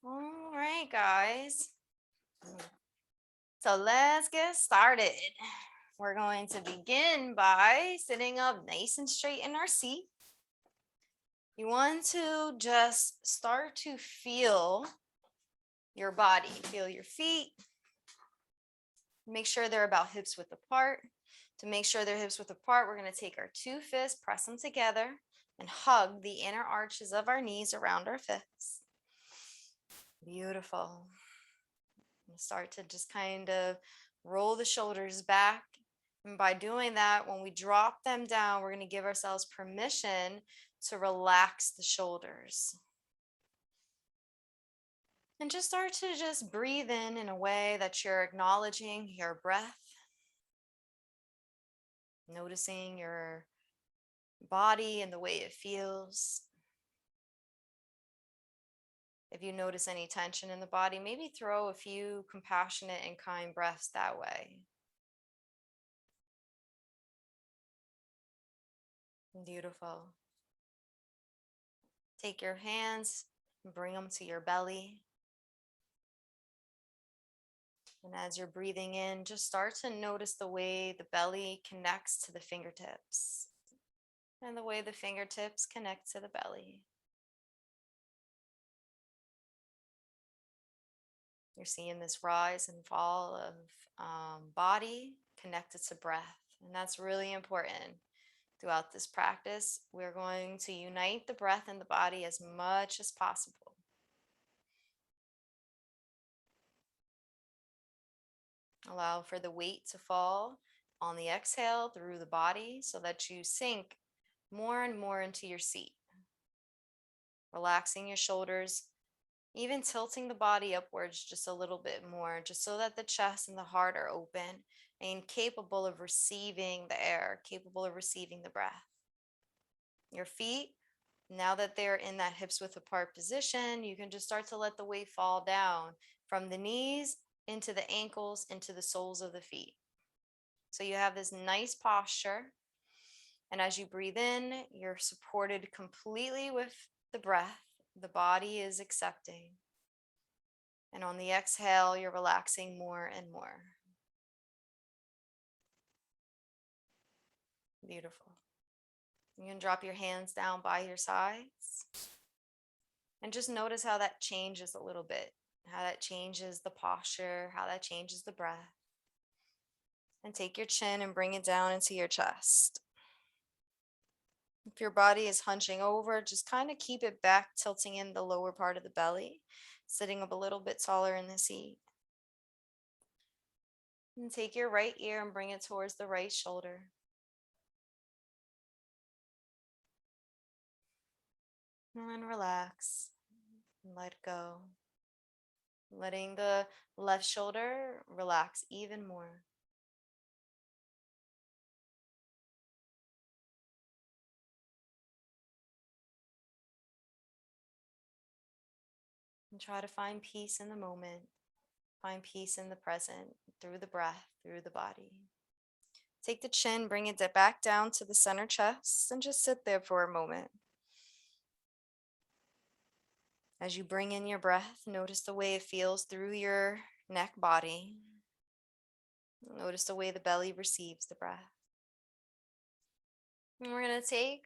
All right, guys. So let's get started. We're going to begin by sitting up nice and straight in our seat. You want to just start to feel your body. Feel your feet. Make sure they're about hips width apart. To make sure they're hips width apart, we're going to take our two fists, press them together, and hug the inner arches of our knees around our fists. Beautiful. And start to just kind of roll the shoulders back. And by doing that, when we drop them down, we're going to give ourselves permission to relax the shoulders. And just start to just breathe in a way that you're acknowledging your breath, noticing your body and the way it feels. If you notice any tension in the body, maybe throw a few compassionate and kind breaths that way. Beautiful. Take your hands and bring them to your belly. And as you're breathing in, just start to notice the way the belly connects to the fingertips and the way the fingertips connect to the belly. You're seeing this rise and fall of body connected to breath. And that's really important throughout this practice. We're going to unite the breath and the body as much as possible. Allow for the weight to fall on the exhale through the body so that you sink more and more into your seat. Relaxing your shoulders, even tilting the body upwards just a little bit more, just so that the chest and the heart are open and capable of receiving the air, capable of receiving the breath. Your feet, now that they're in that hips width apart position, you can just start to let the weight fall down from the knees into the ankles, into the soles of the feet. So you have this nice posture. And as you breathe in, you're supported completely with the breath. The body is accepting. And on the exhale, you're relaxing more and more. Beautiful. You can drop your hands down by your sides. And just notice how that changes a little bit, how that changes the posture, how that changes the breath. And take your chin and bring it down into your chest. If your body is hunching over, just kind of keep it back, tilting in the lower part of the belly, sitting up a little bit taller in the seat. And take your right ear and bring it towards the right shoulder. And then relax and let go. Letting the left shoulder relax even more. And try to find peace in the moment. Find peace in the present through the breath, through the body. Take the chin, bring it back down to the center chest, and just sit there for a moment. As you bring in your breath, notice the way it feels through your neck body. Notice the way the belly receives the breath. And we're going to take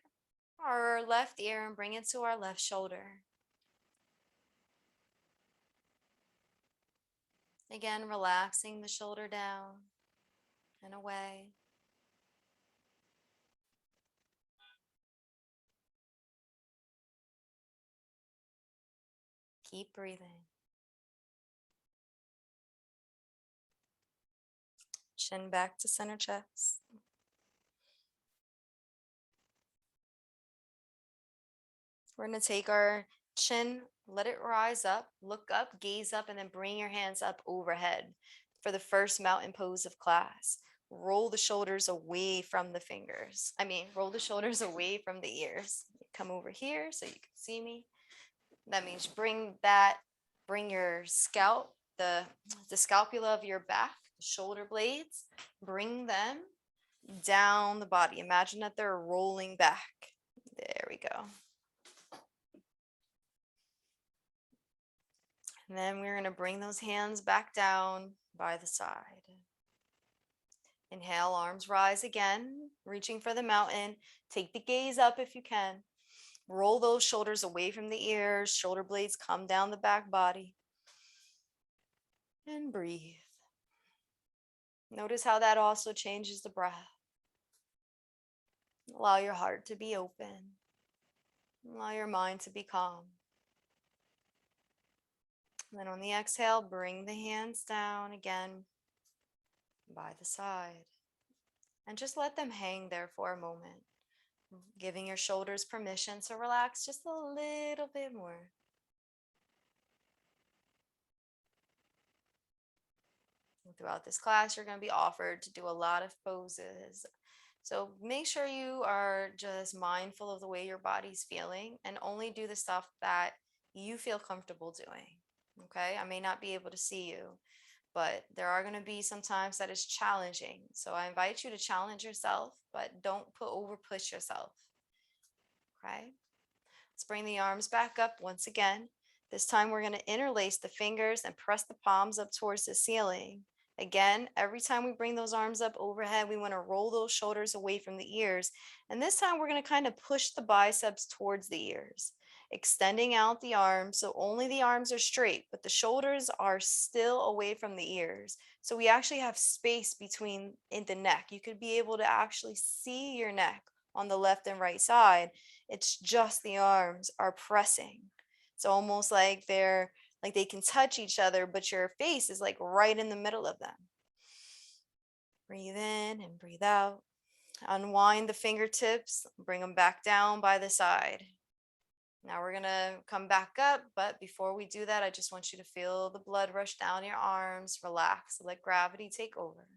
our left ear and bring it to our left shoulder. Again, relaxing the shoulder down and away. Keep breathing. Chin back to center chest. We're going to take our chin, let it rise up, look up, gaze up, and then bring your hands up overhead for the first mountain pose of class. Roll the shoulders away from the fingers. Roll the shoulders away from the ears. Come over here so you can see me. That means bring your scalp, the scapula of your back, the shoulder blades, bring them down the body. Imagine that they're rolling back. There we go. And then we're going to bring those hands back down by the side. Inhale, arms rise again, reaching for the mountain. Take the gaze up if you can. Roll those shoulders away from the ears. Shoulder blades come down the back body. And breathe. Notice how that also changes the breath. Allow your heart to be open. Allow your mind to be calm. And then on the exhale, bring the hands down again by the side. And just let them hang there for a moment, giving your shoulders permission to relax just a little bit more. Throughout this class, you're going to be offered to do a lot of poses. So make sure you are just mindful of the way your body's feeling and only do the stuff that you feel comfortable doing. Okay, I may not be able to see you, but there are going to be some times that is challenging. So I invite you to challenge yourself, but don't over push yourself. Okay, let's bring the arms back up once again. This time we're going to interlace the fingers and press the palms up towards the ceiling. Again, every time we bring those arms up overhead, we want to roll those shoulders away from the ears. And this time we're going to kind of push the biceps towards the ears, extending out the arms. So only the arms are straight, but the shoulders are still away from the ears. So we actually have space between in the neck. You could be able to actually see your neck on the left and right side. It's just the arms are pressing. It's almost like they can touch each other, but your face is like right in the middle of them. Breathe in and breathe out. Unwind the fingertips, bring them back down by the side. Now we're gonna come back up, but before we do that, I just want you to feel the blood rush down your arms, relax, let gravity take over.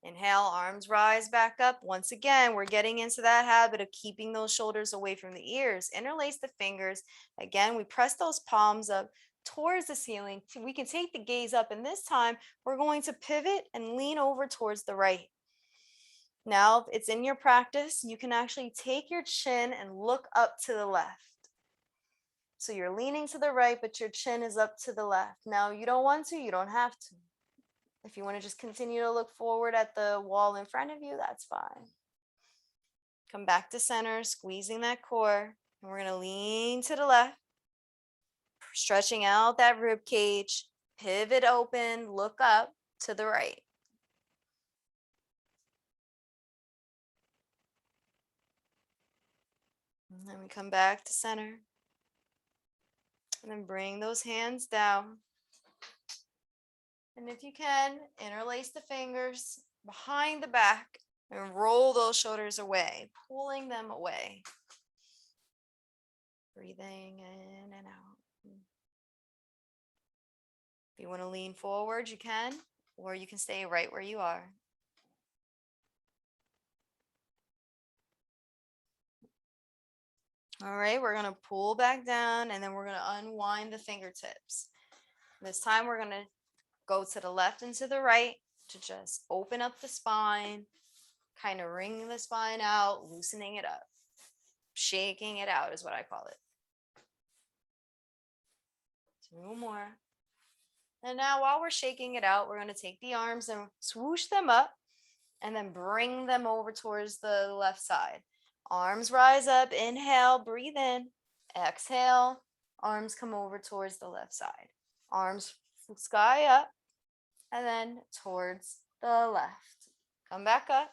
Inhale, arms rise back up. Once again, we're getting into that habit of keeping those shoulders away from the ears. Interlace the fingers. Again, we press those palms up towards the ceiling. We can take the gaze up, and this time we're going to pivot and lean over towards the right. Now, if it's in your practice, you can actually take your chin and look up to the left. So you're leaning to the right, but your chin is up to the left. Now, you don't want to, you don't have to. If you want to just continue to look forward at the wall in front of you, that's fine. Come back to center, squeezing that core. And we're going to lean to the left, stretching out that rib cage, pivot open, look up to the right. And then we come back to center. And then bring those hands down. And if you can, interlace the fingers behind the back and roll those shoulders away, pulling them away. Breathing in and out. If you want to lean forward, you can, or you can stay right where you are. All right, we're going to pull back down and then we're going to unwind the fingertips. This time we're going to go to the left and to the right to just open up the spine, kind of wring the spine out, loosening it up. Shaking it out is what I call it. 2 more. And now while we're shaking it out, we're going to take the arms and swoosh them up and then bring them over towards the left side. Arms rise up, inhale, breathe in, exhale, arms come over towards the left side. Arms sky up and then towards the left. Come back up,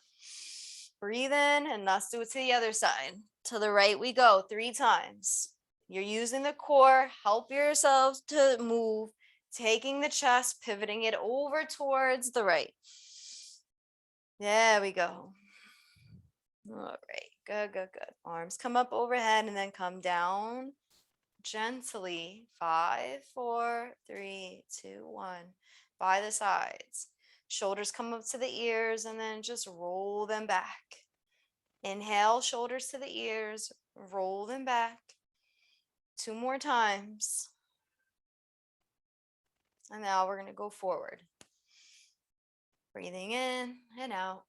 breathe in, and let's do it to the other side. To the right we go 3 times. You're using the core, help yourselves to move, taking the chest, pivoting it over towards the right. There we go. All right, good, good, good. Arms come up overhead and then come down gently. 5, 4, 3, 2, 1. By the sides. Shoulders come up to the ears and then just roll them back. Inhale, shoulders to the ears, roll them back. 2 more times. And now we're going to go forward. Breathing in and out.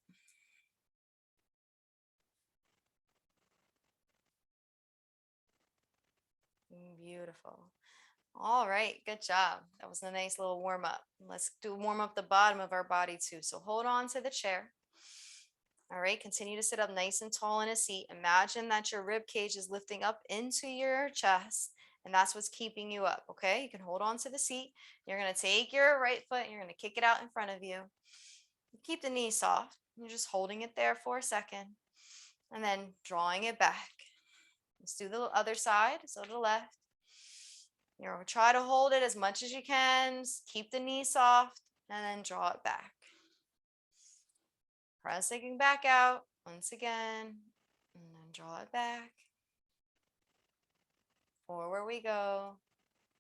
Beautiful. All right, good job. That was a nice little warm up. Let's warm up the bottom of our body too. So hold on to the chair. All right, continue to sit up nice and tall in a seat. Imagine that your rib cage is lifting up into your chest, and that's what's keeping you up. Okay, you can hold on to the seat. You're going to take your right foot and you're going to kick it out in front of you. Keep the knees soft. You're just holding it there for a second and then drawing it back. Let's do the other side, so to the left. Try to hold it as much as you can. Just keep the knee soft and then draw it back. Pressing back out once again and then draw it back. Forward we go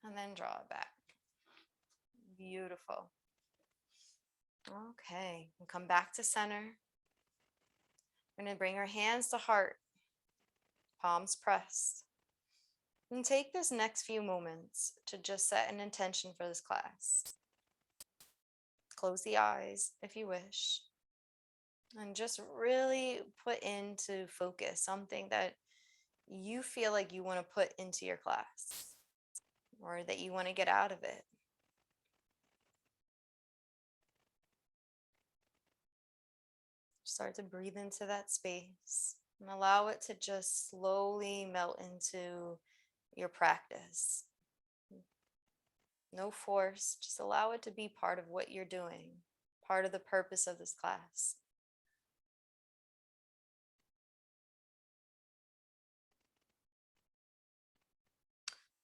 and then draw it back. Beautiful. Okay, and come back to center. We're going to bring our hands to heart, palms pressed. And take this next few moments to just set an intention for this class. Close the eyes if you wish. And just really put into focus something that you feel like you want to put into your class or that you want to get out of it. Start to breathe into that space and allow it to just slowly melt into your practice. No force, just allow it to be part of what you're doing, part of the purpose of this class.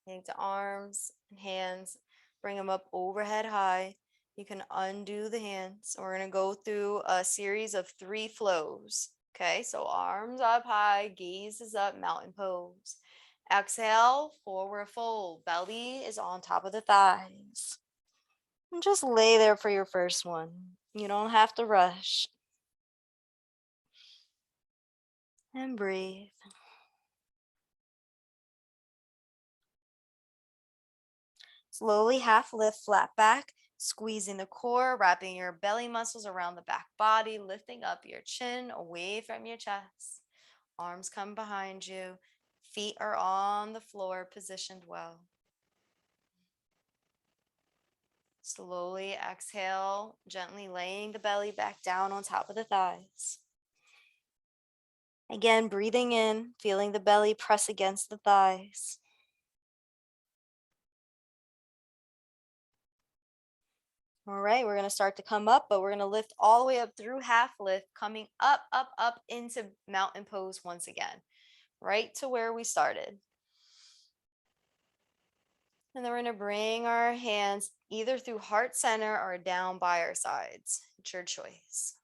Take the arms and hands, bring them up overhead high. You can undo the hands. We're going to go through a series of 3 flows. Okay, so arms up high, gaze is up, mountain pose. Exhale, forward fold. Belly is on top of the thighs. And just lay there for your first one. You don't have to rush. And breathe. Slowly half lift, flat back, squeezing the core, wrapping your belly muscles around the back body, lifting up your chin away from your chest. Arms come behind you. Feet are on the floor, positioned well. Slowly exhale, gently laying the belly back down on top of the thighs. Again, breathing in, feeling the belly press against the thighs. All right, we're going to start to come up, but we're going to lift all the way up through half lift, coming up, up, up into mountain pose once again, right to where we started. And then we're going to bring our hands either through heart center or down by our sides. It's your choice.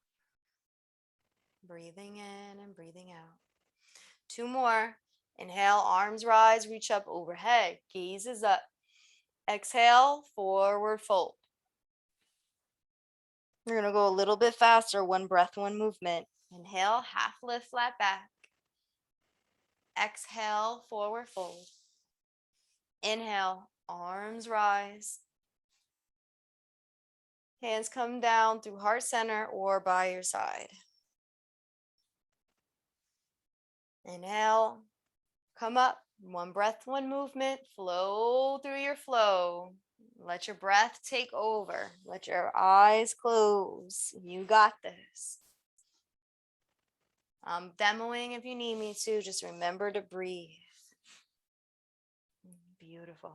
Breathing in and breathing out. 2 more. Inhale, arms rise, reach up overhead. Gaze is up. Exhale, forward fold. We're going to go a little bit faster. 1 breath, 1 movement. Inhale, half lift, flat back. Exhale, forward fold. Inhale, arms rise. Hands come down through heart center or by your side. Inhale, come up. 1 breath, 1 movement. Flow through your flow. Let your breath take over. Let your eyes close. You got this. I'm demoing if you need me to. Just remember to breathe. Beautiful.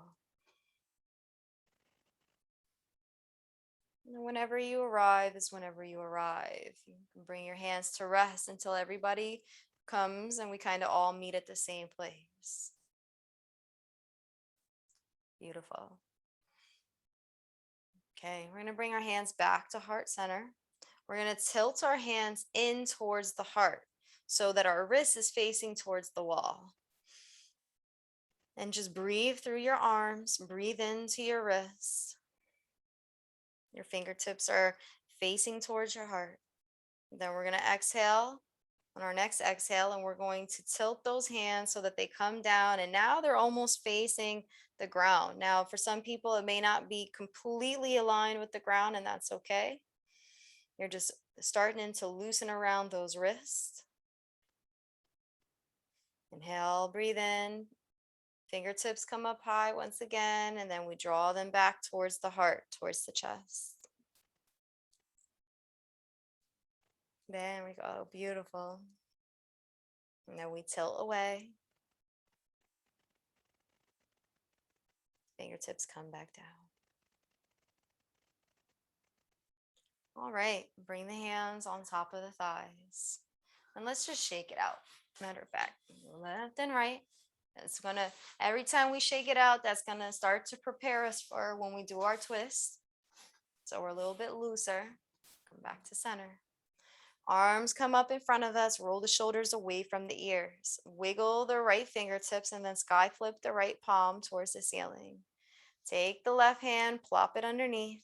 And whenever you arrive is whenever you arrive. You can bring your hands to rest until everybody comes and we kind of all meet at the same place. Beautiful. Okay, we're going to bring our hands back to heart center. We're going to tilt our hands in towards the heart so that our wrist is facing towards the wall. And just breathe through your arms, breathe into your wrists. Your fingertips are facing towards your heart. Then we're going to exhale on our next exhale, and we're going to tilt those hands so that they come down, and now they're almost facing the ground. Now, for some people, it may not be completely aligned with the ground, and that's okay. You're just starting to loosen around those wrists. Inhale, breathe in. Fingertips come up high once again, and then we draw them back towards the heart, towards the chest. There we go, beautiful. And then we tilt away. Fingertips come back down. All right, bring the hands on top of the thighs. And let's just shake it out. Matter of fact, left and right. It's gonna, every time we shake it out, that's gonna start to prepare us for when we do our twist. So we're a little bit looser. Come back to center. Arms come up in front of us, roll the shoulders away from the ears. Wiggle the right fingertips and then sky flip the right palm towards the ceiling. Take the left hand, plop it underneath,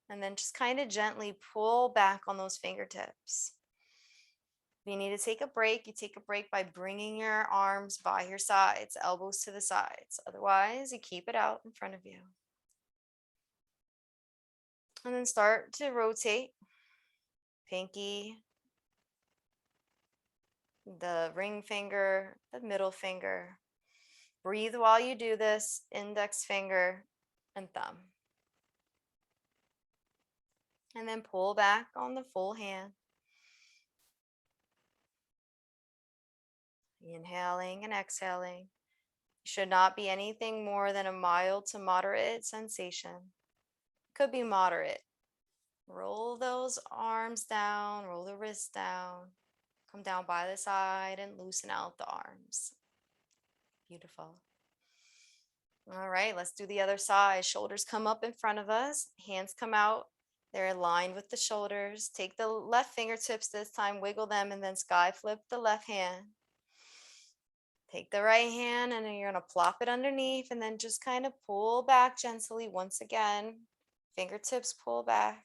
and then just kind of gently pull back on those fingertips. If you need to take a break, you take a break by bringing your arms by your sides, elbows to the sides. Otherwise, you keep it out in front of you. And then start to rotate. Pinky, the ring finger, the middle finger. Breathe while you do this, index finger and thumb. And then pull back on the full hand. Inhaling and exhaling. Should not be anything more than a mild to moderate sensation. Could be moderate. Roll those arms down, roll the wrists down. Come down by the side and loosen out the arms. Beautiful. All right, let's do the other side. Shoulders come up in front of us. Hands come out. They're aligned with the shoulders. Take the left fingertips this time, wiggle them, and then sky flip the left hand. Take the right hand and then you're going to plop it underneath and then just kind of pull back gently once again. Fingertips pull back.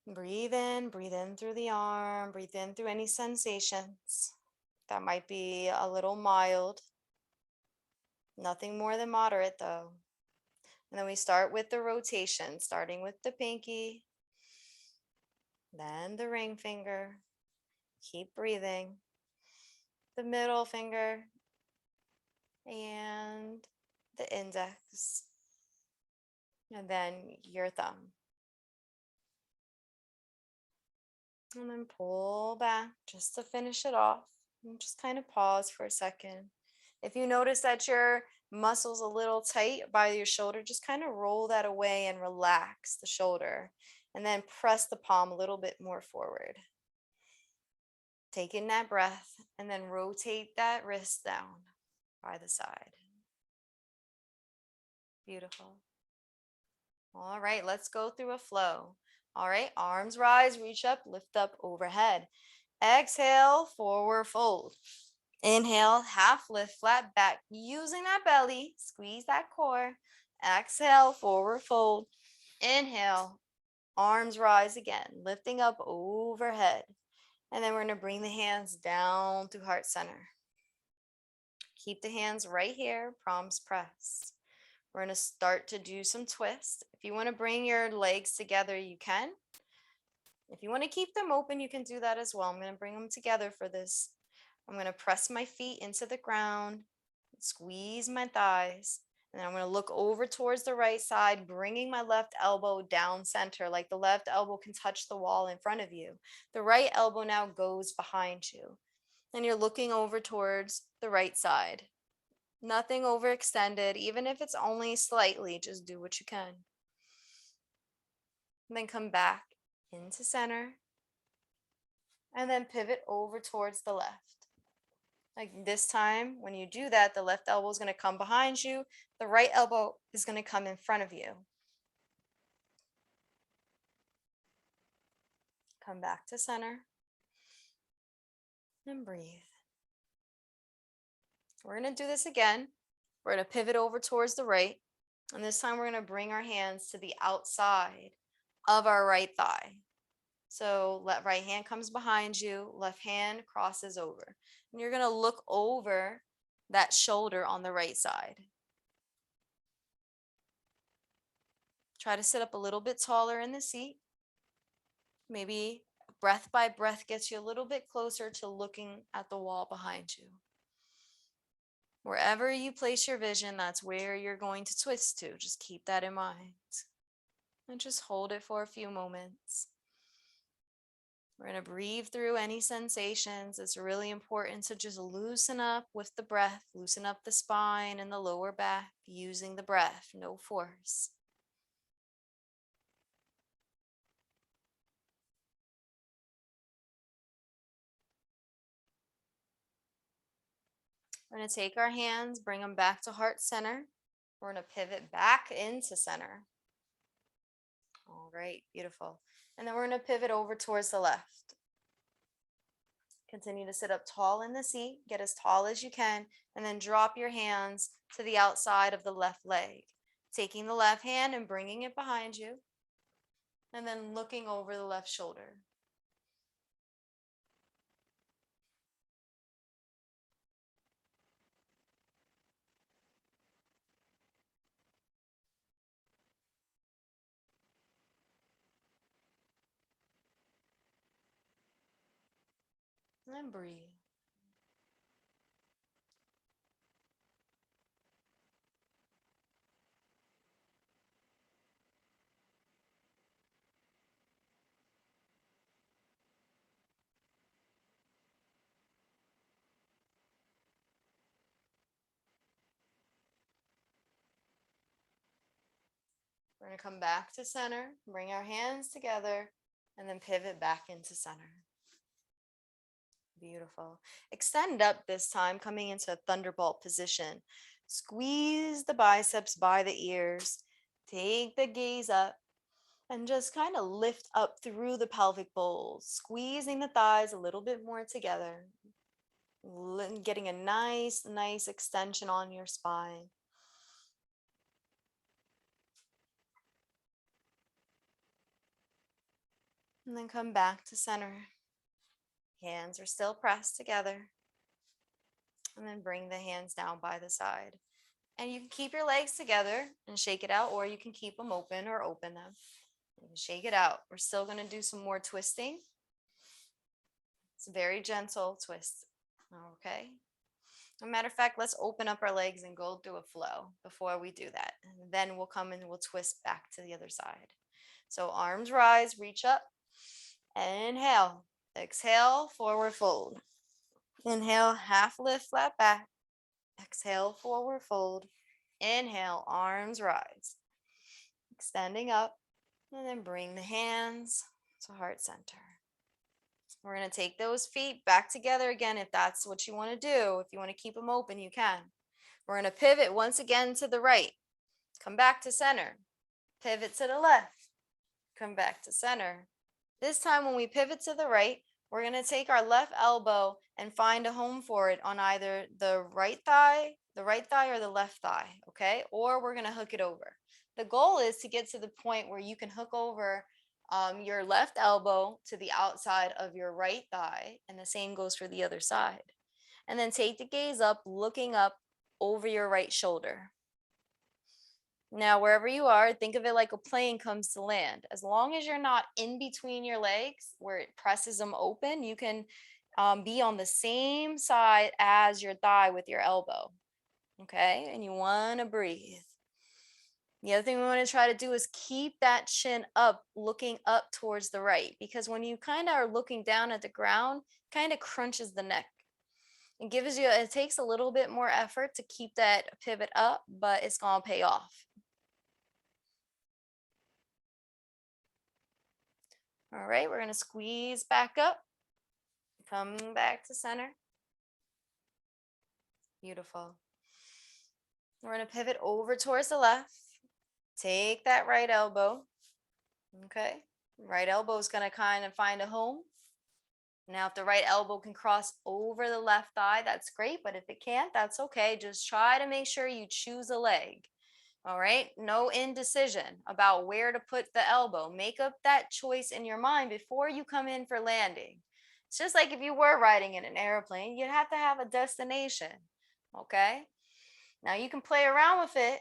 Breathe in through the arm, breathe in through any sensations. That might be a little mild. Nothing more than moderate though. And then we start with the rotation, starting with the pinky, then the ring finger. Keep breathing. The middle finger and the index, and then your thumb. And then pull back just to finish it off. And just kind of pause for a second. If you notice that your muscles a little tight by your shoulder, just kind of roll that away and relax the shoulder. And then press the palm a little bit more forward. Take in that breath and then rotate that wrist down by the side. Beautiful. All right, let's go through a flow. All right, arms rise, reach up, lift up overhead. Exhale, forward fold. Inhale, half lift, flat back, using that belly, squeeze that core. Exhale, forward fold. Inhale, arms rise again, lifting up overhead. And then we're going to bring the hands down to heart center. Keep the hands right here, palms pressed. We're going to start to do some twists. If you want to bring your legs together, you can. If you want to keep them open, you can do that as well. I'm going to bring them together for this. I'm going to press my feet into the ground, squeeze my thighs, and then I'm going to look over towards the right side, bringing my left elbow down center, like the left elbow can touch the wall in front of you. The right elbow now goes behind you, and you're looking over towards the right side. Nothing overextended, even if it's only slightly, just do what you can. And then come back into center, and then pivot over towards the left. Like this time, when you do that, the left elbow is going to come behind you. The right elbow is going to come in front of you. Come back to center and breathe. We're going to do this again. We're going to pivot over towards the right. And this time we're going to bring our hands to the outside of our right thigh. So right hand comes behind you, left hand crosses over. And you're going to look over that shoulder on the right side. Try to sit up a little bit taller in the seat. Maybe breath by breath gets you a little bit closer to looking at the wall behind you. Wherever you place your vision, that's where you're going to twist to. Just keep that in mind. And just hold it for a few moments. We're going to breathe through any sensations. It's really important to just loosen up with the breath, loosen up the spine and the lower back using the breath, no force. We're going to take our hands, bring them back to heart center. We're going to pivot back into center. All right, beautiful. And then we're going to pivot over towards the left. Continue to sit up tall in the seat, get as tall as you can, and then drop your hands to the outside of the left leg. Taking the left hand and bringing it behind you, and then looking over the left shoulder. And then breathe. We're going to come back to center, bring our hands together, and then pivot back into center. Beautiful. Extend up this time, coming into a thunderbolt position. Squeeze the biceps by the ears. Take the gaze up and just kind of lift up through the pelvic bowl, squeezing the thighs a little bit more together, getting a nice extension on your spine. And then come back to center. Hands are still pressed together. And then bring the hands down by the side. And you can keep your legs together and shake it out, or you can keep them open or open them. You can shake it out. We're still going to do some more twisting. It's a very gentle twist. Okay. As a matter of fact, let's open up our legs and go through a flow before we do that. And then we'll come and we'll twist back to the other side. So arms rise, reach up. Inhale. Exhale, forward fold. Inhale, half lift, flat back. Exhale, forward fold. Inhale, arms rise. Extending up. And then bring the hands to heart center. We're going to take those feet back together again if that's what you want to do. If you want to keep them open, you can. We're going to pivot once again to the right. Come back to center. Pivot to the left. Come back to center. This time when we pivot to the right, we're going to take our left elbow and find a home for it on either the right thigh or the left thigh, okay? Or we're going to hook it over. The goal is to get to the point where you can hook over your left elbow to the outside of your right thigh, and the same goes for the other side. And then take the gaze up, looking up over your right shoulder. Now, wherever you are, think of it like a plane comes to land. As long as you're not in between your legs where it presses them open, you can be on the same side as your thigh with your elbow. Okay, and you want to breathe. The other thing we want to try to do is keep that chin up, looking up towards the right, because when you kind of are looking down at the ground, kind of crunches the neck. It takes a little bit more effort to keep that pivot up, but it's going to pay off. All right, we're going to squeeze back up, come back to center. Beautiful. We're going to pivot over towards the left. Take that right elbow. Okay, right elbow is going to kind of find a home. Now, if the right elbow can cross over the left thigh, that's great. But if it can't, that's okay. Just try to make sure you choose a leg. All right. No indecision about where to put the elbow. Make up that choice in your mind before you come in for landing. It's just like if you were riding in an airplane, you'd have to have a destination. Okay. Now you can play around with it,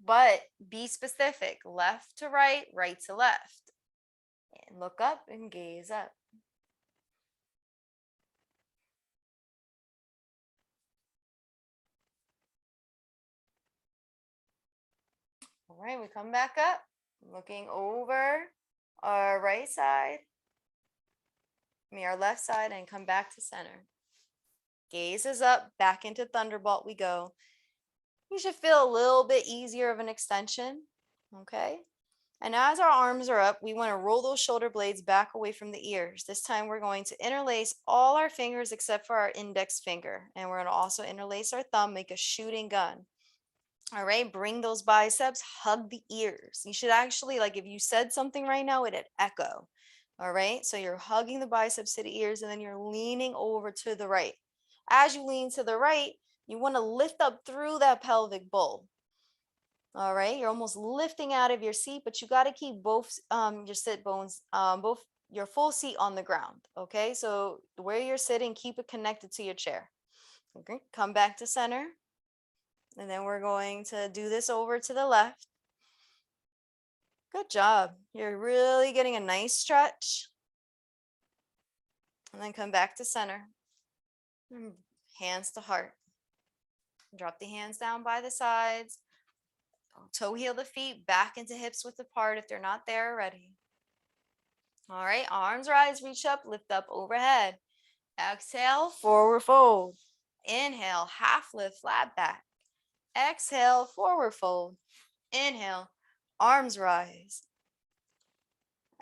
but be specific. Left to right, right to left. And look up and gaze up. All right, we come back up, looking over our right side, our left side, and come back to center. Gaze is up, back into Thunderbolt we go. You should feel a little bit easier of an extension, okay? And as our arms are up, we want to roll those shoulder blades back away from the ears. This time we're going to interlace all our fingers except for our index finger. And we're going to also interlace our thumb, make a shooting gun. All right, bring those biceps, hug the ears. You should actually, like if you said something right now, it'd echo. All right, so you're hugging the biceps to the ears and then you're leaning over to the right. As you lean to the right, you want to lift up through that pelvic bowl. All right, you're almost lifting out of your seat, but you got to keep both your sit bones, both your full seat on the ground. Okay, so where you're sitting, keep it connected to your chair. Okay, come back to center. And then we're going to do this over to the left. Good job. You're really getting a nice stretch. And then come back to center. Hands to heart. Drop the hands down by the sides. Toe heel the feet back into hips width apart if they're not there already. All right, arms rise, reach up, lift up overhead. Exhale, forward fold. Inhale, half lift, flat back. Exhale, forward fold. Inhale, arms rise.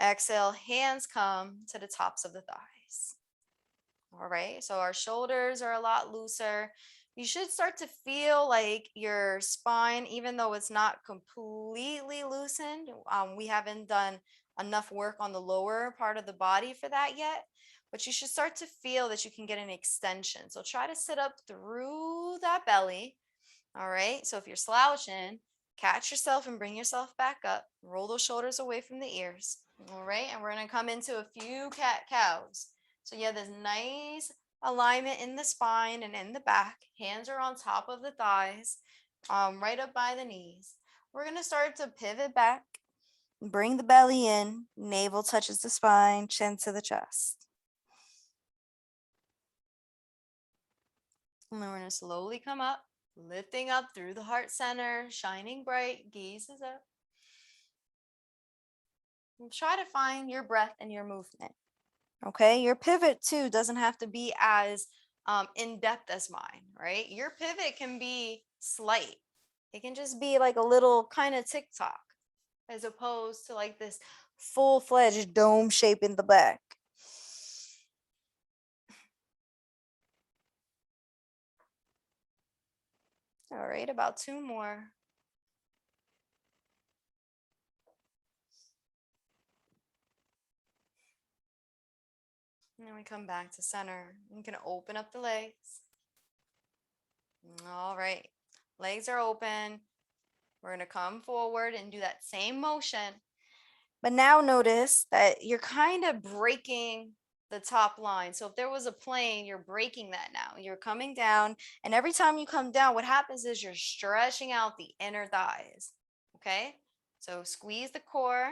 Exhale, hands come to the tops of the thighs. All right, so our shoulders are a lot looser. You should start to feel like your spine, even though it's not completely loosened, we haven't done enough work on the lower part of the body for that yet, but you should start to feel that you can get an extension. So try to sit up through that belly. All right, so if you're slouching, catch yourself and bring yourself back up. Roll those shoulders away from the ears. All right, and we're gonna come into a few cat-cows. So you have this nice alignment in the spine and in the back. Hands are on top of the thighs, right up by the knees. We're gonna start to pivot back. Bring the belly in, navel touches the spine, chin to the chest. And then we're gonna slowly come up, lifting up through the heart center, shining bright, gaze is up. And try to find your breath and your movement. Okay, your pivot too doesn't have to be as in depth as mine, right? Your pivot can be slight. It can just be like a little kind of tick-tock as opposed to like this full-fledged dome shape in the back. All right, about two more. And then we come back to center. You can open up the legs. All right, legs are open. We're gonna come forward and do that same motion. But now notice that you're kind of breaking the top line. So if there was a plane, you're breaking that now. You're coming down, and every time you come down, what happens is you're stretching out the inner thighs. Okay? So squeeze the core.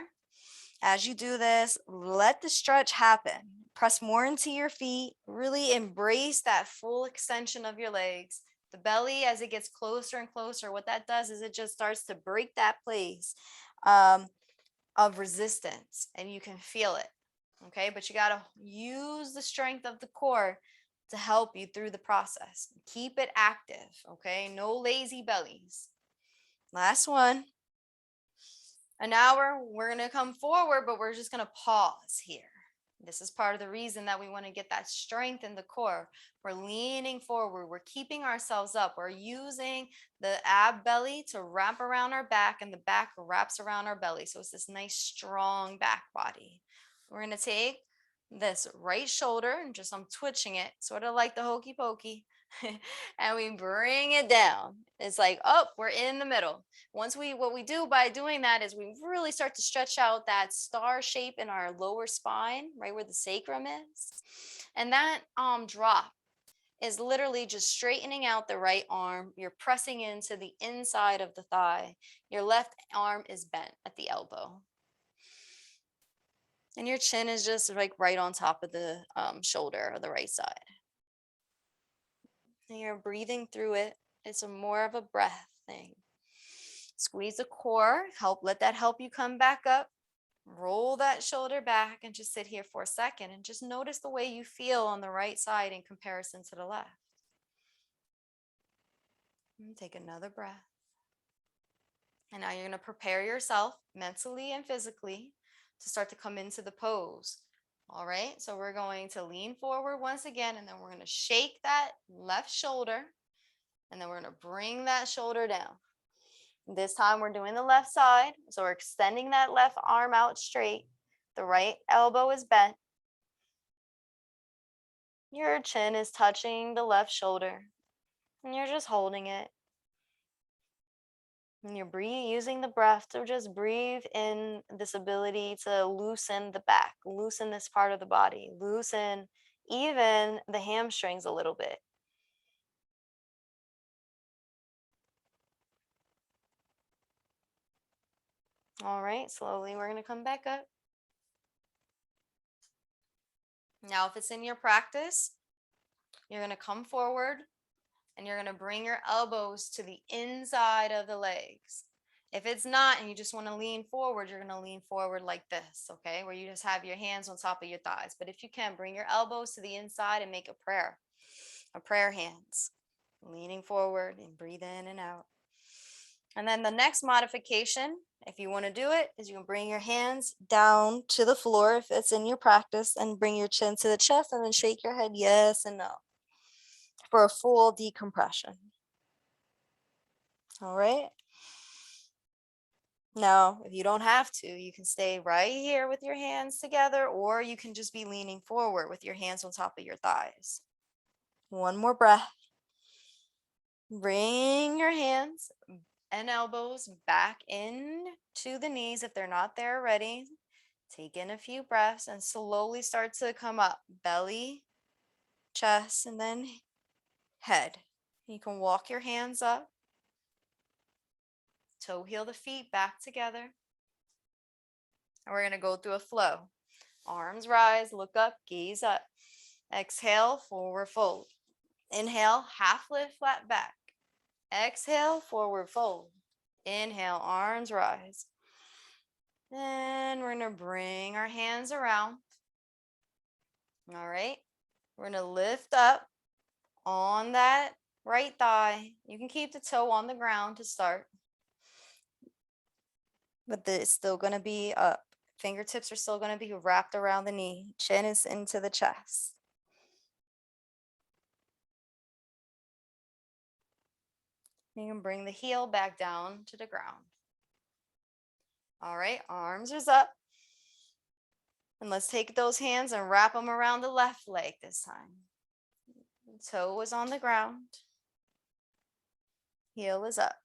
As you do this, let the stretch happen. Press more into your feet. Really embrace that full extension of your legs. The belly, as it gets closer and closer, what that does is it just starts to break that place of resistance, and you can feel it. Okay, but you got to use the strength of the core to help you through the process. Keep it active. Okay, no lazy bellies. Last one. And now we're going to come forward, but we're just going to pause here. This is part of the reason that we want to get that strength in the core. We're leaning forward. We're keeping ourselves up. We're using the ab belly to wrap around our back, and the back wraps around our belly. So it's this nice, strong back body. We're going to take this right shoulder and just I'm twitching it, sort of like the hokey pokey. And we bring it down. It's like, oh, we're in the middle. What we do by doing that is we really start to stretch out that star shape in our lower spine, right where the sacrum is. And that drop is literally just straightening out the right arm. You're pressing into the inside of the thigh. Your left arm is bent at the elbow. And your chin is just like right on top of the shoulder of the right side. And you're breathing through it. It's more of a breath thing. Squeeze the core, let that help you come back up. Roll that shoulder back and just sit here for a second and just notice the way you feel on the right side in comparison to the left. And take another breath. And now you're going to prepare yourself mentally and physically to start to come into the pose. All right, so we're going to lean forward once again, and then we're going to shake that left shoulder, and then we're going to bring that shoulder down. This time we're doing the left side, so we're extending that left arm out straight. The right elbow is bent. Your chin is touching the left shoulder, and you're just holding it. And you're using the breath to just breathe in this ability to loosen the back, loosen this part of the body, loosen even the hamstrings a little bit. All right, slowly we're going to come back up. Now, if it's in your practice, you're going to come forward and you're going to bring your elbows to the inside of the legs. If it's not and you just want to lean forward, you're going to lean forward like this, okay? Where you just have your hands on top of your thighs. But if you can, bring your elbows to the inside and make a prayer hands. Leaning forward and breathe in and out. And then the next modification, if you want to do it, is you can bring your hands down to the floor if it's in your practice and bring your chin to the chest and then shake your head yes and no for a full decompression. All right. Now, if you don't have to, you can stay right here with your hands together, or you can just be leaning forward with your hands on top of your thighs. One more breath. Bring your hands and elbows back in to the knees if they're not there already. Take in a few breaths and slowly start to come up. Belly, chest, and then head. You can walk your hands up. Toe heel the feet back together. And we're going to go through a flow. Arms rise, look up, gaze up. Exhale, forward fold. Inhale, half lift, flat back. Exhale, forward fold. Inhale, arms rise. Then we're going to bring our hands around. All right. We're going to lift up on that right thigh. You can keep the toe on the ground to start, but it's still going to be up. Fingertips are still going to be wrapped around the knee. Chin is into the chest. You can bring the heel back down to the ground. All right, arms is up. And let's take those hands and wrap them around the left leg this time. Toe is on the ground. Heel is up.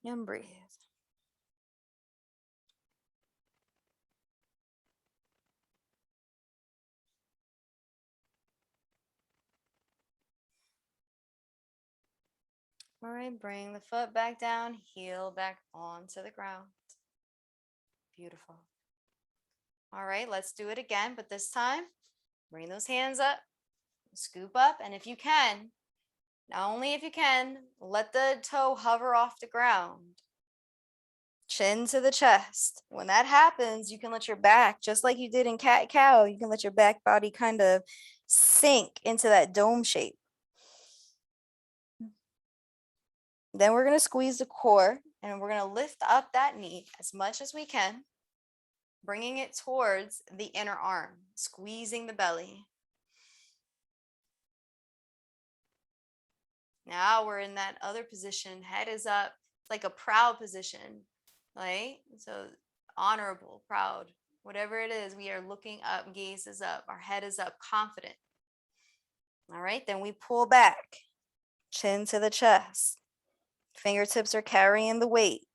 And breathe. All right, bring the foot back down, heel back onto the ground. Beautiful. All right, let's do it again, but this time, bring those hands up, scoop up, and if you can, not only if you can, let the toe hover off the ground. Chin to the chest. When that happens, you can let your back, just like you did in cat-cow, you can let your back body kind of sink into that dome shape. Then we're going to squeeze the core and we're going to lift up that knee as much as we can, bringing it towards the inner arm, squeezing the belly. Now we're in that other position, head is up. It's like a proud position, right? So honorable, proud, whatever it is, we are looking up, gaze is up, our head is up, confident. All right, then we pull back, chin to the chest. Fingertips are carrying the weight.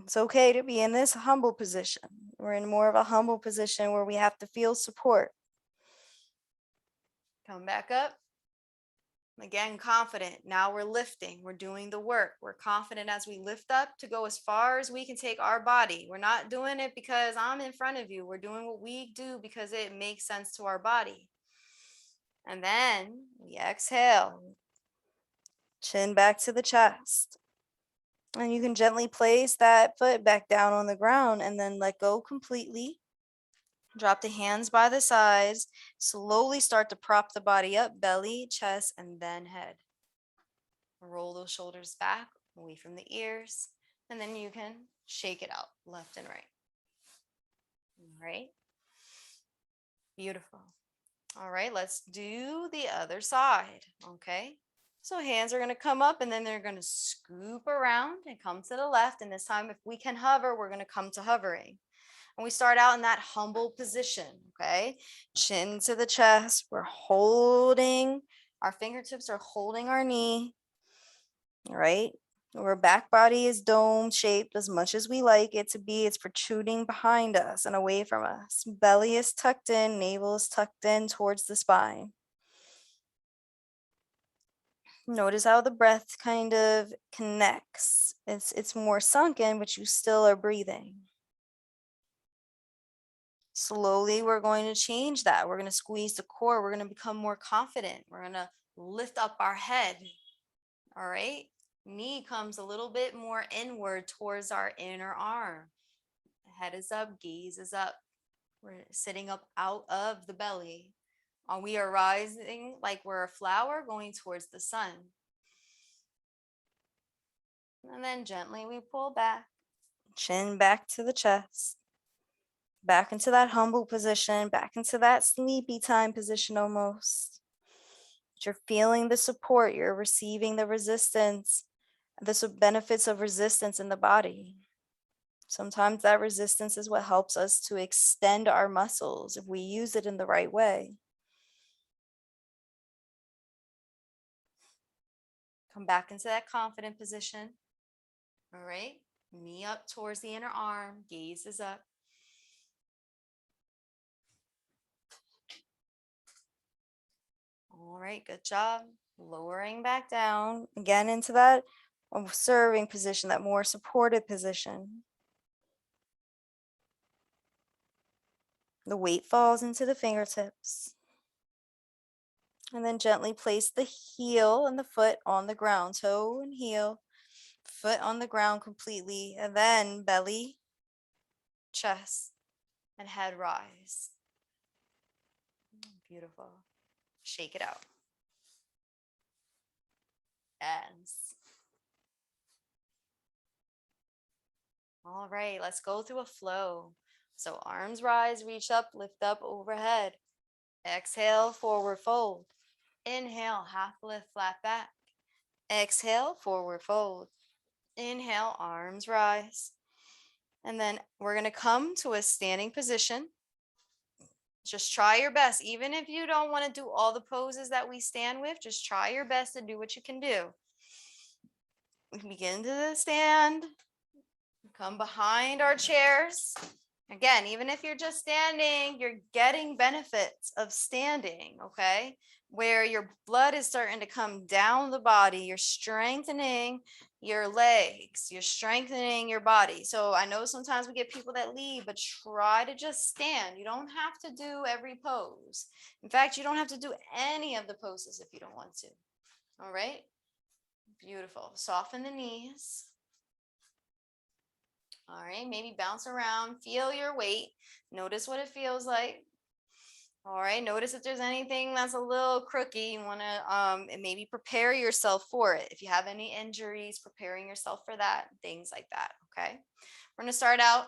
It's okay to be in this humble position. We're in more of a humble position where we have to feel support. Come back up. Again, confident. Now we're lifting. We're doing the work. We're confident as we lift up to go as far as we can take our body. We're not doing it because I'm in front of you. We're doing what we do because it makes sense to our body. And then we exhale. Chin back to the chest. And you can gently place that foot back down on the ground and then let go completely. Drop the hands by the sides. Slowly start to prop the body up, belly, chest, and then head. Roll those shoulders back, away from the ears. And then you can shake it out, left and right. All right. Beautiful. All right, let's do the other side. Okay. So hands are going to come up and then they're going to scoop around and come to the left. And this time, if we can hover, we're going to come to hovering. And we start out in that humble position. Okay. Chin to the chest. We're holding, our fingertips are holding our knee. All right. Our back body is dome shaped as much as we like it to be. It's protruding behind us and away from us. Belly is tucked in, navel is tucked in towards the spine. Notice how the breath kind of connects. It's more sunken, but you still are breathing. Slowly, we're going to change that. We're going to squeeze the core. We're going to become more confident. We're going to lift up our head. All right. Knee comes a little bit more inward towards our inner arm. Head is up, gaze is up. We're sitting up out of the belly. We are rising like we're a flower going towards the sun. And then gently we pull back, chin back to the chest, back into that humble position, back into that sleepy time position almost. You're feeling the support, you're receiving the resistance, the benefits of resistance in the body. Sometimes that resistance is what helps us to extend our muscles if we use it in the right way. Come back into that confident position. All right, knee up towards the inner arm, gaze is up. All right, good job. Lowering back down, again into that serving position, that more supported position. The weight falls into the fingertips. And then gently place the heel and the foot on the ground, toe and heel, foot on the ground completely, and then belly, chest, and head rise. Beautiful. Shake it out. Yes. All right, let's go through a flow. So arms rise, reach up, lift up overhead. Exhale, forward fold. Inhale, half lift, flat back. Exhale, forward fold. Inhale, arms rise. And then we're going to come to a standing position. Just try your best. Even if you don't want to do all the poses that we stand with, just try your best to do what you can do. We can begin to stand. Come behind our chairs. Again, even if you're just standing, you're getting benefits of standing, okay? Where your blood is starting to come down the body, you're strengthening your legs, you're strengthening your body. So I know sometimes we get people that leave, but try to just stand. You don't have to do every pose. In fact, you don't have to do any of the poses if you don't want to. All right? Beautiful. Soften the knees. All right, maybe bounce around, feel your weight. Notice what it feels like. All right, notice if there's anything that's a little crooked. You want to maybe prepare yourself for it. If you have any injuries, preparing yourself for that, things like that, okay? We're going to start out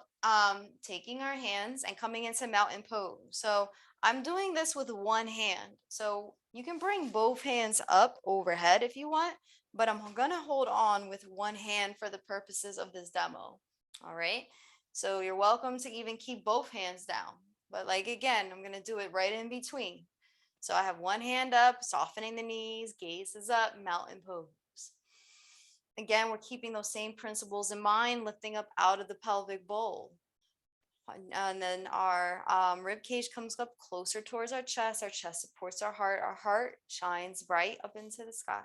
taking our hands and coming into mountain pose. So I'm doing this with one hand. So you can bring both hands up overhead if you want, but I'm going to hold on with one hand for the purposes of this demo. All right, so you're welcome to even keep both hands down. But like, again, I'm going to do it right in between. So I have one hand up, softening the knees, gaze is up, mountain pose. Again, we're keeping those same principles in mind, lifting up out of the pelvic bowl. And then our rib cage comes up closer towards our chest supports our heart shines bright up into the sky.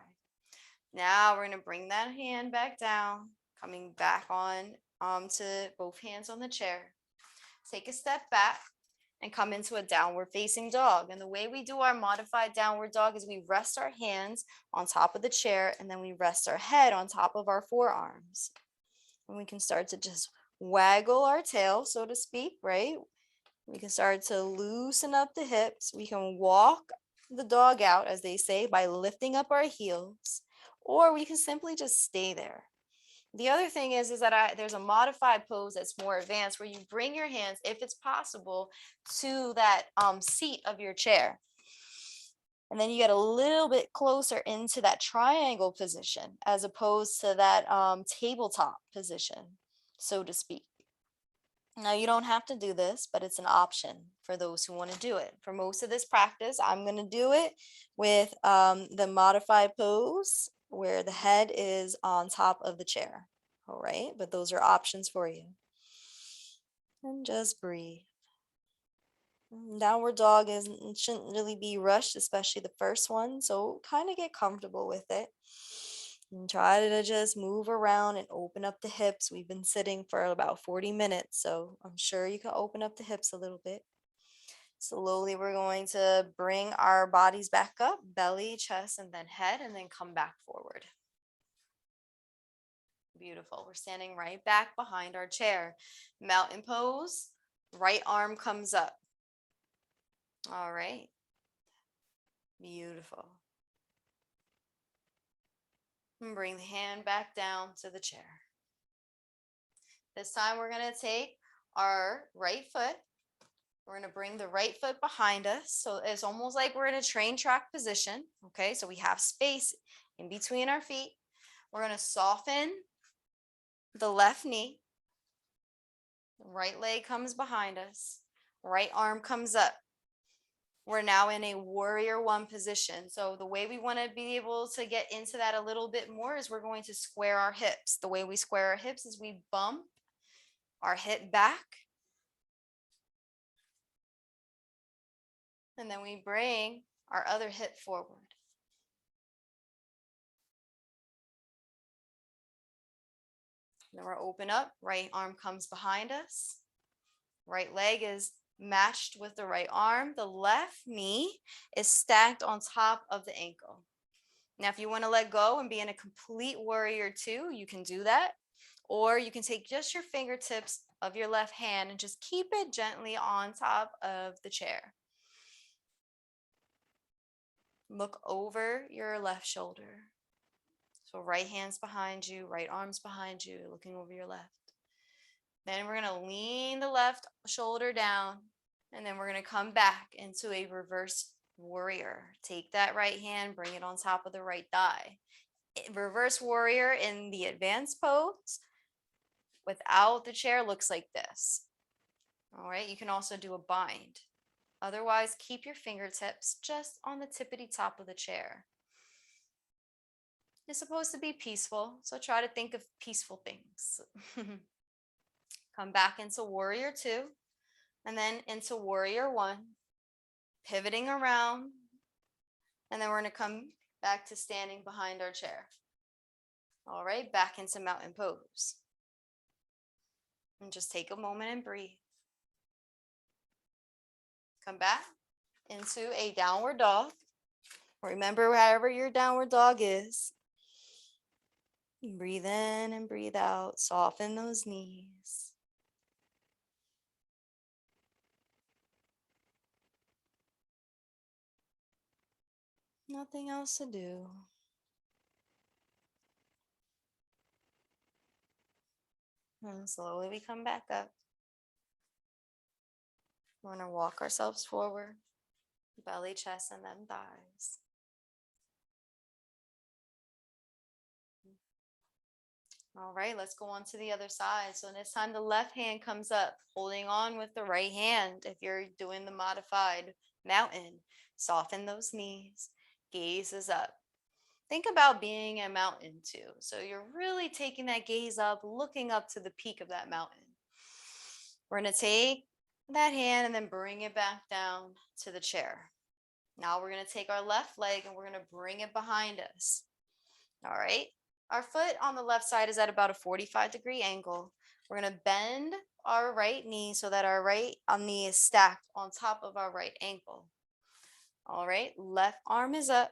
Now we're going to bring that hand back down, coming back on to both hands on the chair. Take a step back and come into a downward facing dog. And the way we do our modified downward dog is we rest our hands on top of the chair and then we rest our head on top of our forearms. And we can start to just waggle our tail, so to speak, right? We can start to loosen up the hips. We can walk the dog out, as they say, by lifting up our heels, or we can simply just stay there. The other thing is that there's a modified pose that's more advanced where you bring your hands, if it's possible, to that seat of your chair. And then you get a little bit closer into that triangle position as opposed to that tabletop position, so to speak. Now, you don't have to do this, but it's an option for those who want to do it. For most of this practice, I'm going to do it with the modified pose where the head is on top of the chair. All right, but those are options for you. And just breathe. Downward dog shouldn't really be rushed, especially the first one. So kind of get comfortable with it. And try to just move around and open up the hips. We've been sitting for about 40 minutes, so I'm sure you can open up the hips a little bit. Slowly, we're going to bring our bodies back up, belly, chest, and then head, and then come back forward. Beautiful. We're standing right back behind our chair. Mountain pose, right arm comes up. All right. Beautiful. And bring the hand back down to the chair. This time we're going to take our right foot. We're going to bring the right foot behind us. So it's almost like we're in a train track position. Okay, so we have space in between our feet. We're going to soften the left knee. Right leg comes behind us. Right arm comes up. We're now in a warrior one position. So the way we want to be able to get into that a little bit more is we're going to square our hips. The way we square our hips is we bump our hip back. And then we bring our other hip forward. Then we're open up, right arm comes behind us. Right leg is matched with the right arm. The left knee is stacked on top of the ankle. Now, if you want to let go and be in a complete warrior two, you can do that. Or you can take just your fingertips of your left hand and just keep it gently on top of the chair. Look over your left shoulder. So right hand's behind you, right arm's behind you, looking over your left. Then we're going to lean the left shoulder down, and then we're going to come back into a reverse warrior. Take that right hand, bring it on top of the right thigh. Reverse warrior in the advanced pose without the chair looks like this. All right, you can also do a bind. Otherwise, keep your fingertips just on the tippity top of the chair. It's supposed to be peaceful, so try to think of peaceful things. Come back into warrior two, and then into warrior one, pivoting around, and then we're going to come back to standing behind our chair. All right, back into mountain pose. And just take a moment and breathe. Come back into a downward dog. Remember, wherever your downward dog is, breathe in and breathe out. Soften those knees. Nothing else to do. And slowly we come back up. We're going to walk ourselves forward, belly, chest, and then thighs. All right, let's go on to the other side. So this time the left hand comes up, holding on with the right hand. If you're doing the modified mountain, soften those knees, gaze is up. Think about being a mountain too. So you're really taking that gaze up, looking up to the peak of that mountain. We're going to take that hand and then bring it back down to the chair. Now we're going to take our left leg and we're going to bring it behind us. All right. Our foot on the left side is at about a 45-degree angle. We're going to bend our right knee so that our right knee is stacked on top of our right ankle. All right, left arm is up.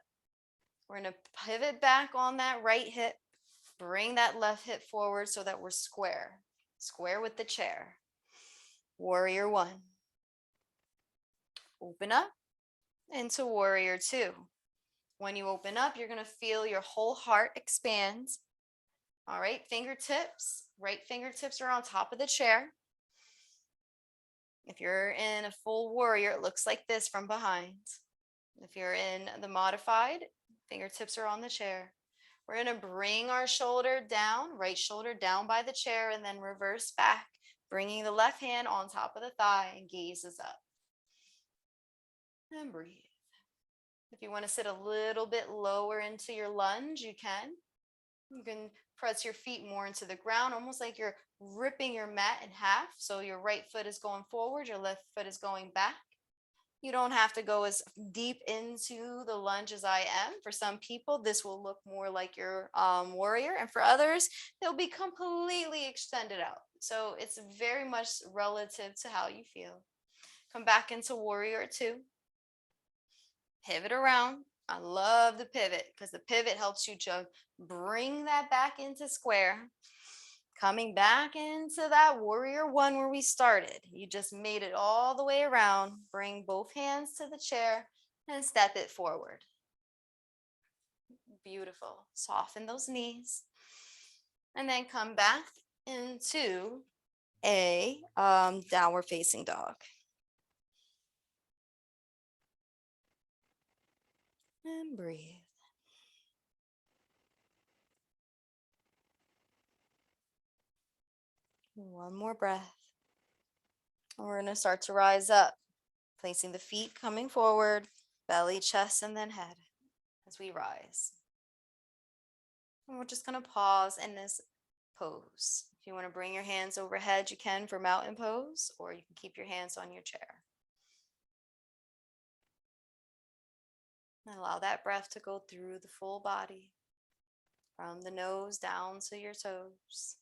We're going to pivot back on that right hip. Bring that left hip forward so that we're square. Square with the chair. Warrior one. Open up into warrior two. When you open up, you're going to feel your whole heart expand. All right, fingertips, right fingertips are on top of the chair. If you're in a full warrior, it looks like this from behind. If you're in the modified, fingertips are on the chair. We're going to bring our shoulder down, right shoulder down by the chair, and then reverse back, bringing the left hand on top of the thigh and gazes up. And breathe. If you want to sit a little bit lower into your lunge, you can. You can press your feet more into the ground, almost like you're ripping your mat in half. So your right foot is going forward, your left foot is going back. You don't have to go as deep into the lunge as I am. For some people, this will look more like your warrior. And for others, they'll be completely extended out. So it's very much relative to how you feel. Come back into warrior two. Pivot around. I love the pivot because the pivot helps you to bring that back into square. Coming back into that warrior one where we started. You just made it all the way around. Bring both hands to the chair and step it forward. Beautiful. Soften those knees. And then come back into a downward facing dog. And breathe. One more breath. And we're going to start to rise up, placing the feet coming forward, belly, chest, and then head as we rise. And we're just going to pause in this pose. If you want to bring your hands overhead, you can for mountain pose, or you can keep your hands on your chair. And allow that breath to go through the full body, from the nose down to your toes.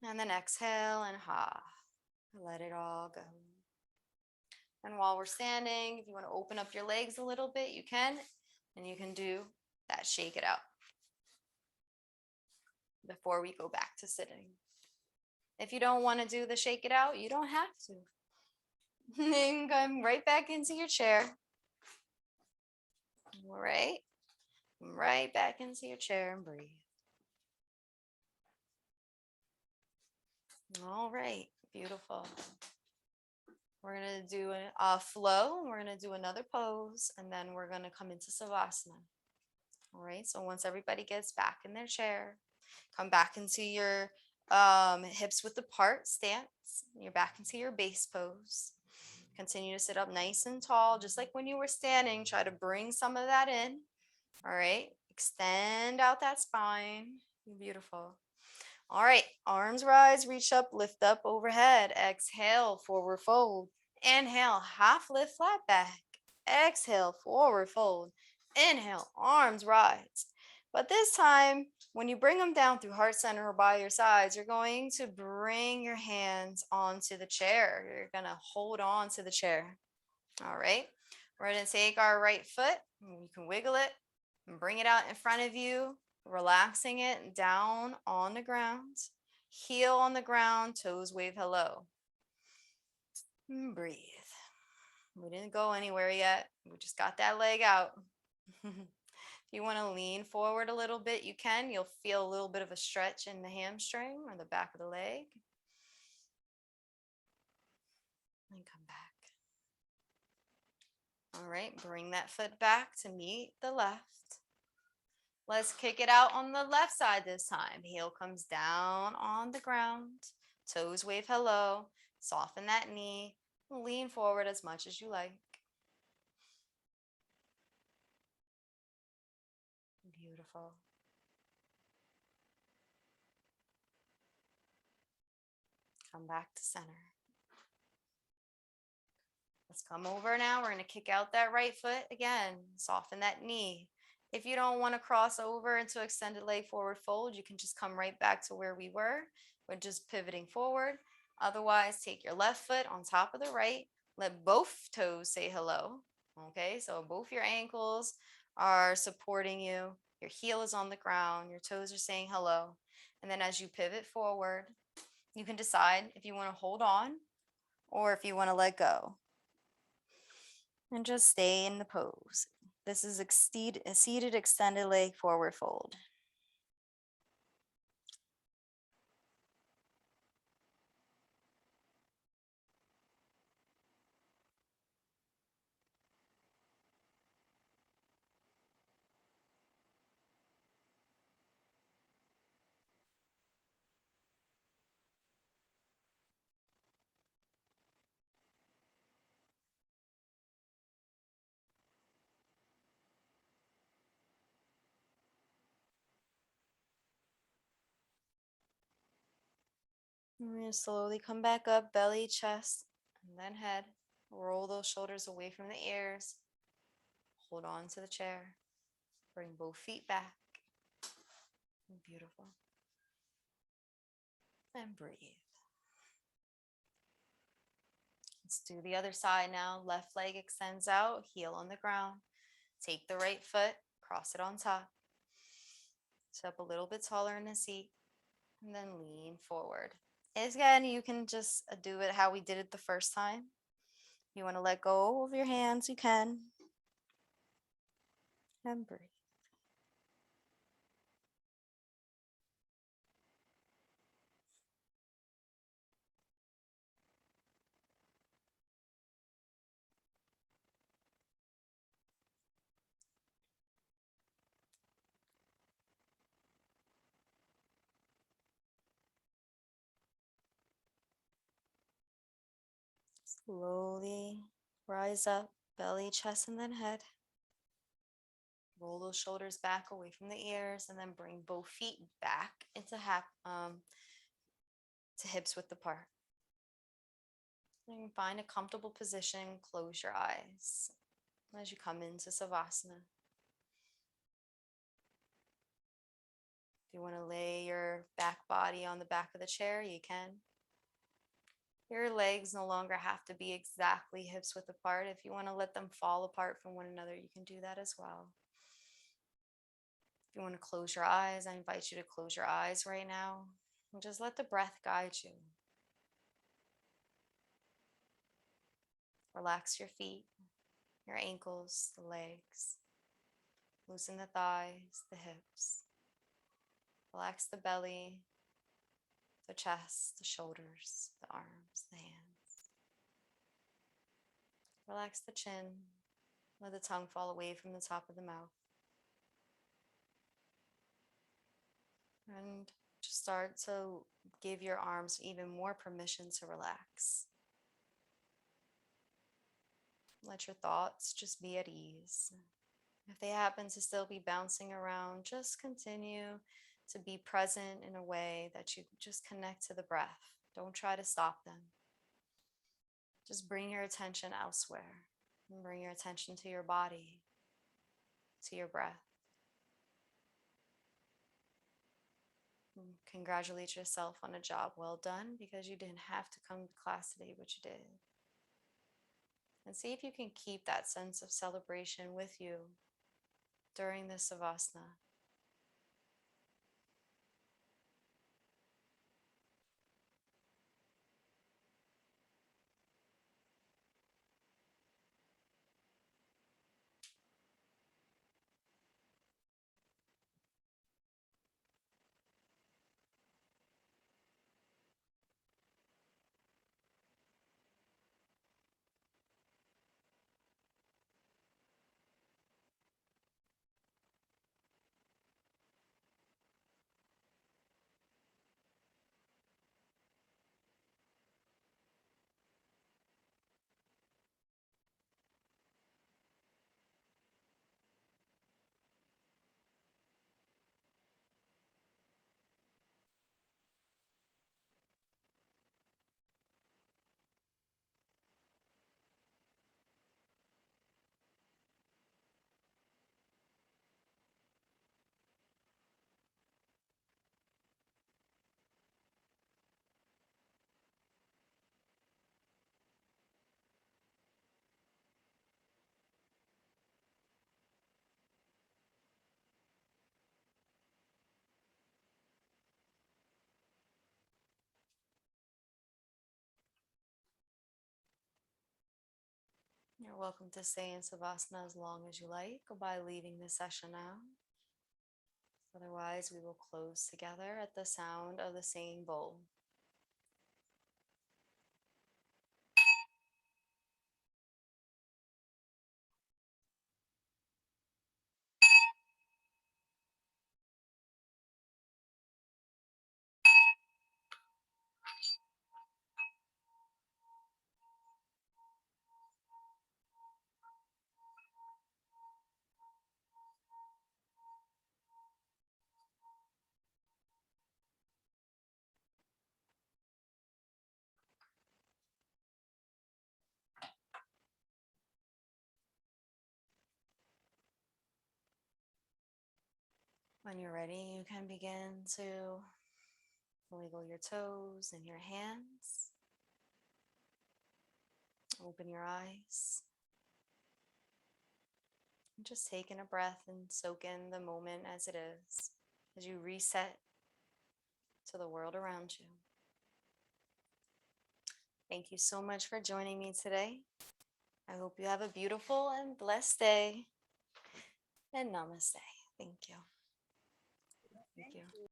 And then exhale and let it all go. And while we're standing, if you want to open up your legs a little bit, you can, and you can do that shake it out before we go back to sitting. If you don't want to do the shake it out, you don't have to. Then come right back into your chair. All right. Right back into your chair and breathe. All right. Beautiful. We're going to do a flow. We're going to do another pose, and then we're going to come into Savasana. All right. So once everybody gets back in their chair, come back into your hips width apart stance. You're back into your base pose. Continue to sit up nice and tall, just like when you were standing. Try to bring some of that in. All right. Extend out that spine. Beautiful. All right. Arms rise, reach up, lift up overhead. Exhale, forward fold. Inhale, half lift, flat back. Exhale, forward fold. Inhale, arms rise. But this time, when you bring them down through heart center or by your sides, you're going to bring your hands onto the chair. You're going to hold on to the chair. All right. We're going to take our right foot. You can wiggle it and bring it out in front of you, relaxing it down on the ground. Heel on the ground, toes wave hello. And breathe. We didn't go anywhere yet. We just got that leg out. If you want to lean forward a little bit, you can. You'll feel a little bit of a stretch in the hamstring or the back of the leg. And come back. All right, bring that foot back to meet the left. Let's kick it out on the left side this time. Heel comes down on the ground. Toes wave hello. Soften that knee. Lean forward as much as you like. Beautiful. Come back to center. Let's come over now. We're going to kick out that right foot again. Soften that knee. If you don't want to cross over into extended leg forward fold, you can just come right back to where we were. We're just pivoting forward. Otherwise, take your left foot on top of the right. Let both toes say hello. Okay, so both your ankles are supporting you. Your heel is on the ground. Your toes are saying hello. And then as you pivot forward, you can decide if you want to hold on or if you want to let go. And just stay in the pose. This is a seated extended leg forward fold. We're going to slowly come back up, belly, chest, and then head. Roll those shoulders away from the ears. Hold on to the chair. Bring both feet back. Beautiful. And breathe. Let's do the other side now. Left leg extends out, heel on the ground. Take the right foot, cross it on top. Sit up a little bit taller in the seat, and then lean forward. Again, you can just do it how we did it the first time. You want to let go of your hands, you can. And breathe. Slowly rise up, belly, chest, and then head. Roll those shoulders back away from the ears, and then bring both feet back into to hips width apart. And find a comfortable position. Close your eyes as you come into Savasana. If you want to lay your back body on the back of the chair, you can. Your legs no longer have to be exactly hips width apart. If you want to let them fall apart from one another, you can do that as well. If you want to close your eyes, I invite you to close your eyes right now and just let the breath guide you. Relax your feet, your ankles, the legs. Loosen the thighs, the hips. Relax the belly, the chest, the shoulders, the arms, the hands. Relax the chin. Let the tongue fall away from the top of the mouth. And just start to give your arms even more permission to relax. Let your thoughts just be at ease. If they happen to still be bouncing around, just continue to be present in a way that you just connect to the breath. Don't try to stop them. Just bring your attention elsewhere and bring your attention to your body, to your breath. And congratulate yourself on a job well done because you didn't have to come to class today, but you did. And see if you can keep that sense of celebration with you during this Savasana. You're welcome to stay in Savasana as long as you like or by leaving the session now. Otherwise, we will close together at the sound of the singing bowl. When you're ready, you can begin to wiggle your toes and your hands. Open your eyes. And just taking a breath and soak in the moment as it is, as you reset to the world around you. Thank you so much for joining me today. I hope you have a beautiful and blessed day. And namaste. Thank you. Thank you.